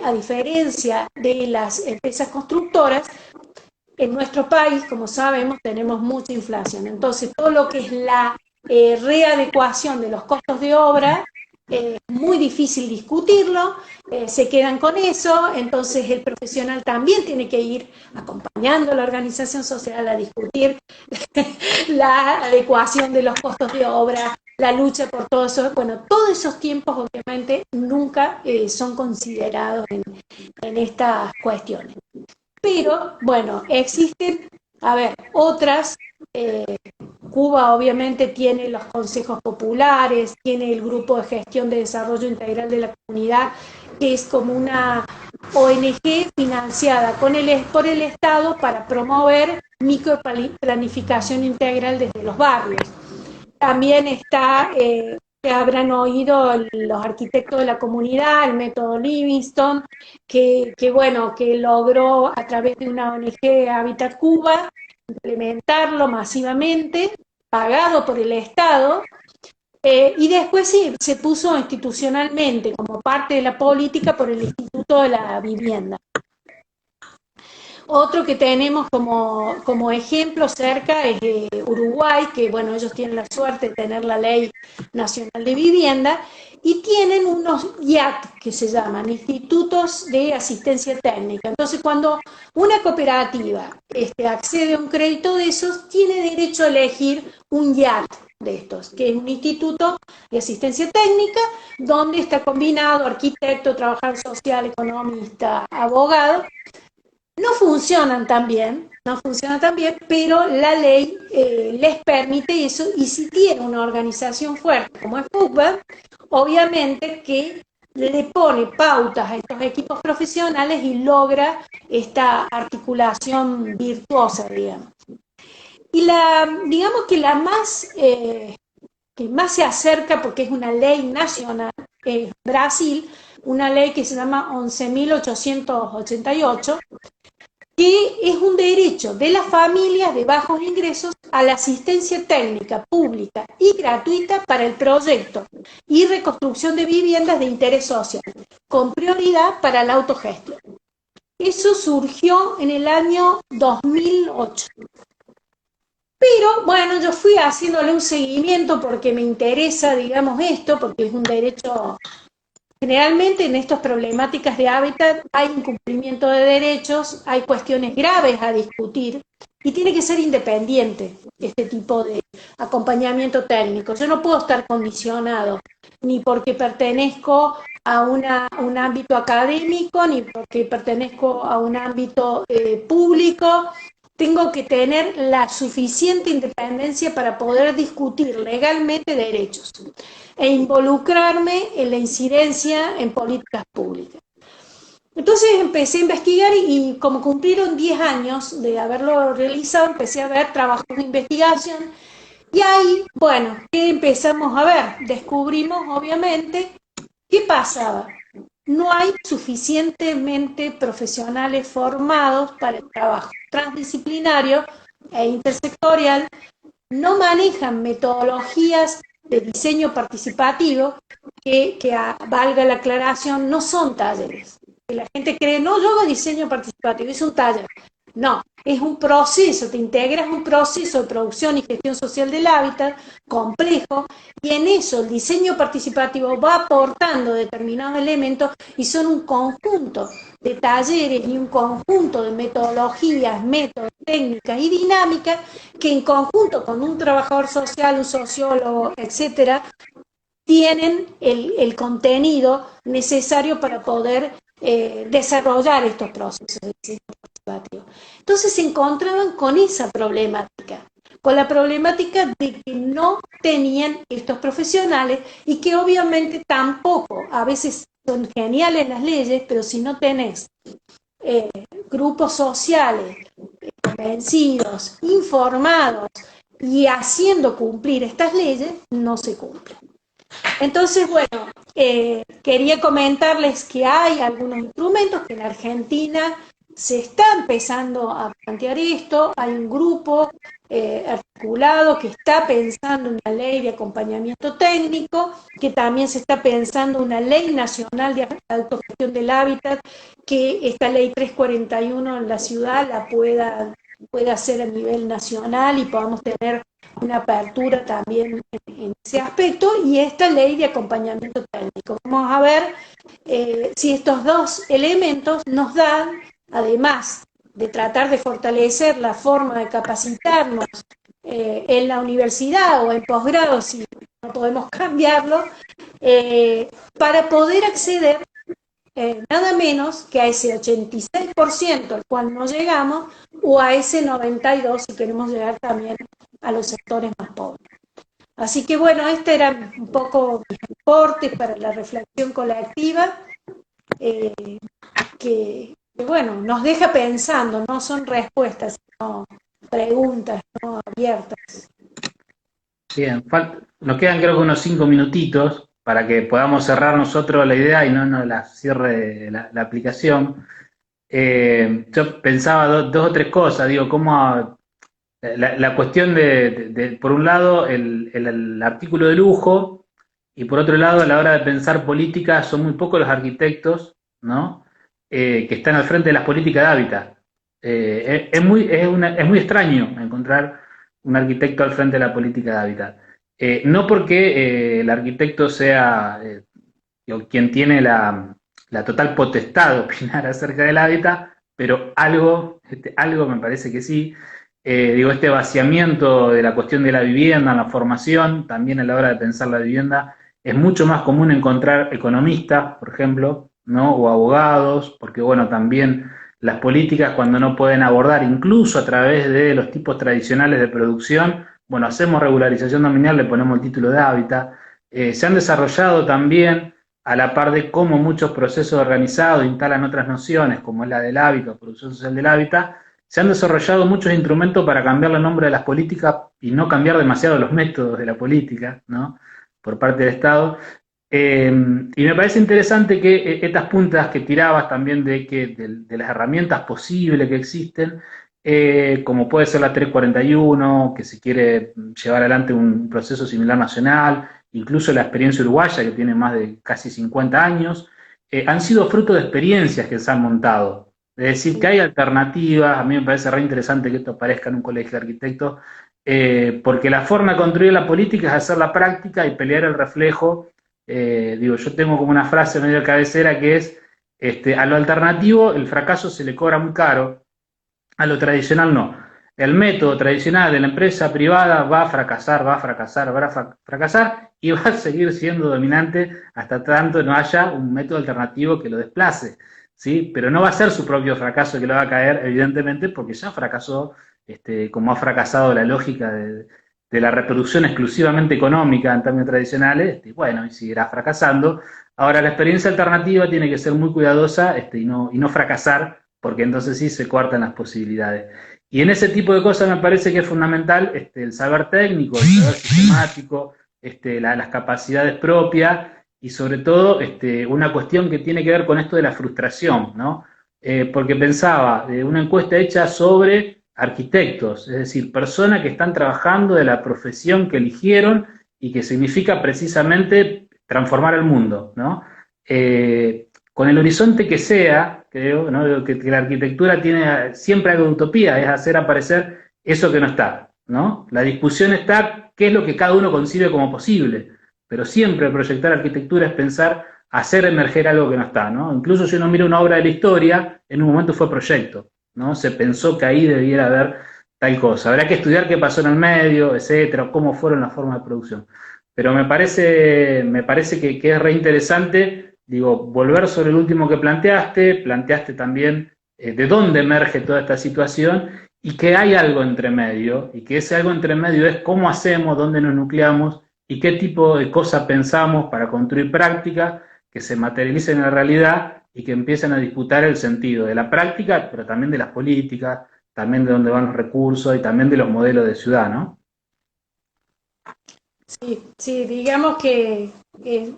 a diferencia de las empresas constructoras, en nuestro país, como sabemos, tenemos mucha inflación. Entonces, todo lo que es la readecuación de los costos de obra es muy difícil discutirlo, se quedan con eso, entonces el profesional también tiene que ir acompañando a la organización social a discutir la adecuación de los costos de obra, la lucha por todo eso. Bueno, todos esos tiempos obviamente nunca son considerados en estas cuestiones. Pero, bueno, existen, a ver, otras. Cuba obviamente tiene los consejos populares, tiene el Grupo de Gestión de Desarrollo Integral de la Comunidad, que es como una ONG financiada por el Estado para promover microplanificación integral desde los barrios. También está, que habrán oído los arquitectos de la comunidad, el método Livingston, bueno, que logró a través de una ONG Habitat Cuba implementarlo masivamente, pagado por el Estado, y después sí, se puso institucionalmente como parte de la política por el Instituto de la Vivienda. Otro que tenemos como ejemplo cerca es Uruguay, que bueno, ellos tienen la suerte de tener la Ley Nacional de Vivienda y tienen unos IAT que se llaman Institutos de Asistencia Técnica. Entonces, cuando una cooperativa accede a un crédito de esos, tiene derecho a elegir un IAT de estos, que es un instituto de asistencia técnica, donde está combinado arquitecto, trabajador social, economista, abogado. No funcionan tan bien, pero la ley les permite eso, y si tiene una organización fuerte como es FUCBA, obviamente que le pone pautas a estos equipos profesionales y logra esta articulación virtuosa, digamos. Y digamos que la que más se acerca, porque es una ley nacional, es Brasil, una ley que se llama 11.888, que es un derecho de las familias de bajos ingresos a la asistencia técnica pública y gratuita para el proyecto y reconstrucción de viviendas de interés social, con prioridad para la autogestión. Eso surgió en el año 2008. Pero, bueno, yo fui haciéndole un seguimiento porque me interesa, digamos, esto, porque es un derecho. Generalmente en estas problemáticas de hábitat hay incumplimiento de derechos, hay cuestiones graves a discutir y tiene que ser independiente este tipo de acompañamiento técnico. Yo no puedo estar condicionado ni porque pertenezco a un ámbito académico, ni porque pertenezco a un ámbito público. Tengo que tener la suficiente independencia para poder discutir legalmente derechos e involucrarme en la incidencia en políticas públicas. Entonces empecé a investigar y como cumplieron 10 años de haberlo realizado, empecé a ver trabajos de investigación y ahí, bueno, ¿qué empezamos a ver? Descubrimos, obviamente, ¿qué pasaba? No hay suficientemente profesionales formados para el trabajo transdisciplinario e intersectorial, no manejan metodologías de diseño participativo que valga la aclaración, no son talleres. Que la gente cree, no, yo hago diseño participativo, es un taller. No, es un proceso, te integras un proceso de producción y gestión social del hábitat complejo, y en eso el diseño participativo va aportando determinados elementos y son un conjunto de talleres y un conjunto de metodologías, métodos, técnicas y dinámicas que en conjunto con un trabajador social, un sociólogo, etcétera, tienen el contenido necesario para poder desarrollar estos procesos de diseño participativo. Entonces se encontraban con esa problemática, con la problemática de que no tenían estos profesionales y que obviamente tampoco, a veces son geniales las leyes, pero si no tenés grupos sociales convencidos, informados y haciendo cumplir estas leyes, no se cumplen. Entonces, bueno, quería comentarles que hay algunos instrumentos que en Argentina se está empezando a plantear esto. Hay un grupo articulado que está pensando una ley de acompañamiento técnico, que también se está pensando una ley nacional de autogestión del hábitat, que esta ley 341 en la ciudad la pueda pueda ser a nivel nacional y podamos tener una apertura también en ese aspecto, y esta ley de acompañamiento técnico. Vamos a ver si estos dos elementos nos dan, además de tratar de fortalecer la forma de capacitarnos en la universidad o en posgrado, si no podemos cambiarlo, para poder acceder nada menos que a ese 86% al cual no llegamos, o a ese 92% si queremos llegar también a los sectores más pobres. Así que bueno, este era un poco mis aportes para la reflexión colectiva, que bueno, nos deja pensando, no son respuestas, sino preguntas, ¿no?, abiertas. Bien, nos quedan creo que unos 5 minutitos para que podamos cerrar nosotros la idea y no nos la cierre la aplicación. Yo pensaba dos o tres cosas, digo, cómo la cuestión por un lado, el artículo de lujo, y por otro lado, a la hora de pensar política, son muy pocos los arquitectos, ¿no?, que están al frente de las políticas de hábitat. Es muy extraño encontrar un arquitecto al frente de la política de hábitat. No porque el arquitecto sea quien tiene la total potestad de opinar acerca del hábitat, pero algo me parece que sí. Este vaciamiento de la cuestión de la vivienda, la formación, también a la hora de pensar la vivienda, es mucho más común encontrar economistas, por ejemplo, ¿no?, o abogados, porque bueno, también las políticas, cuando no pueden abordar, incluso a través de los tipos tradicionales de producción, bueno, hacemos regularización nominal, le ponemos el título de hábitat. Se han desarrollado también, a la par de cómo muchos procesos organizados instalan otras nociones, como es la del hábitat, producción social del hábitat, se han desarrollado muchos instrumentos para cambiar el nombre de las políticas y no cambiar demasiado los métodos de la política, ¿no?, por parte del Estado. Y me parece interesante que estas puntas que tirabas también de las herramientas posibles que existen, como puede ser la 341, que se quiere llevar adelante un proceso similar nacional, incluso la experiencia uruguaya, que tiene más de casi 50 años, han sido fruto de experiencias que se han montado. Es decir, que hay alternativas. A mí me parece re interesante que esto aparezca en un colegio de arquitectos, porque la forma de construir la política es hacer la práctica y pelear el reflejo. Yo tengo como una frase medio de cabecera que es, a lo alternativo el fracaso se le cobra muy caro, a lo tradicional no. El método tradicional de la empresa privada va a fracasar, va a fracasar, va a fracasar, y va a seguir siendo dominante hasta tanto no haya un método alternativo que lo desplace, ¿sí? Pero no va a ser su propio fracaso que lo va a caer, evidentemente, porque ya fracasó, como ha fracasado la lógica de la reproducción exclusivamente económica en términos tradicionales, bueno, y seguirá fracasando. Ahora, la experiencia alternativa tiene que ser muy cuidadosa, y no fracasar, porque entonces sí se cortan las posibilidades. Y en ese tipo de cosas me parece que es fundamental el saber técnico, el saber sistemático, las capacidades propias, y sobre todo una cuestión que tiene que ver con esto de la frustración, ¿no? Porque pensaba, una encuesta hecha sobre arquitectos, es decir, personas que están trabajando de la profesión que eligieron y que significa precisamente transformar el mundo, ¿no? Con el horizonte que sea, creo, ¿no?, que la arquitectura tiene siempre algo de utopía, es hacer aparecer eso que no está, ¿no? La discusión está qué es lo que cada uno concibe como posible, pero siempre proyectar arquitectura es pensar hacer emerger algo que no está, ¿no? Incluso si uno mira una obra de la historia, en un momento fue proyecto, ¿no? Se pensó que ahí debiera haber tal cosa. Habrá que estudiar qué pasó en el medio, etcétera, cómo fueron las formas de producción. Pero me parece que es re interesante, volver sobre el último que planteaste también de dónde emerge toda esta situación, y que hay algo entre medio, y que ese algo entre medio es cómo hacemos, dónde nos nucleamos, y qué tipo de cosas pensamos para construir prácticas que se materialicen en la realidad y que empiecen a disputar el sentido de la práctica, pero también de las políticas, también de dónde van los recursos y también de los modelos de ciudad, ¿no? Sí, digamos que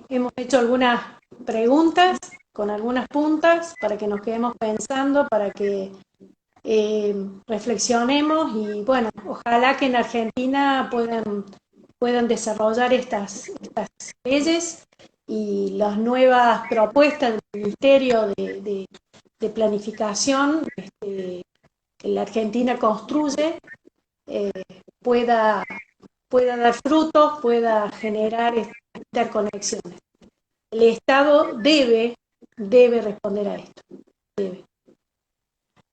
hemos hecho algunas preguntas con algunas puntas para que nos quedemos pensando, para que reflexionemos, y bueno, ojalá que en Argentina puedan desarrollar estas leyes y las nuevas propuestas del Ministerio de Planificación, que la Argentina construye pueda dar frutos, pueda generar estas interconexiones. El Estado debe responder a esto, debe.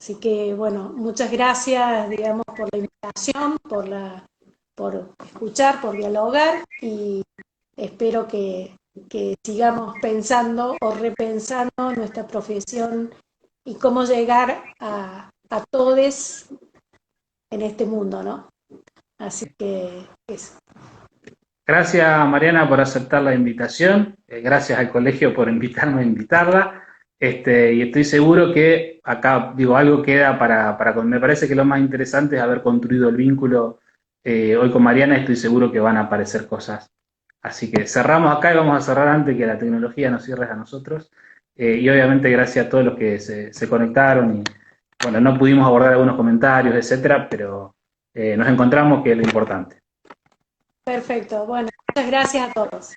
Así que, bueno, muchas gracias, digamos, por la invitación, por escuchar, por dialogar, y espero que sigamos pensando o repensando nuestra profesión y cómo llegar a todos en este mundo, ¿no? Así que eso. Gracias, Mariana, por aceptar la invitación. Gracias al colegio por invitarme a invitarla. Y estoy seguro que acá, digo, algo queda me parece que lo más interesante es haber construido el vínculo hoy con Mariana, y estoy seguro que van a aparecer cosas. Así que cerramos acá y vamos a cerrar antes que la tecnología nos cierre a nosotros. Y obviamente gracias a todos los que se conectaron y, bueno, no pudimos abordar algunos comentarios, etcétera, pero nos encontramos, que es lo importante. Perfecto. Bueno, muchas gracias a todos.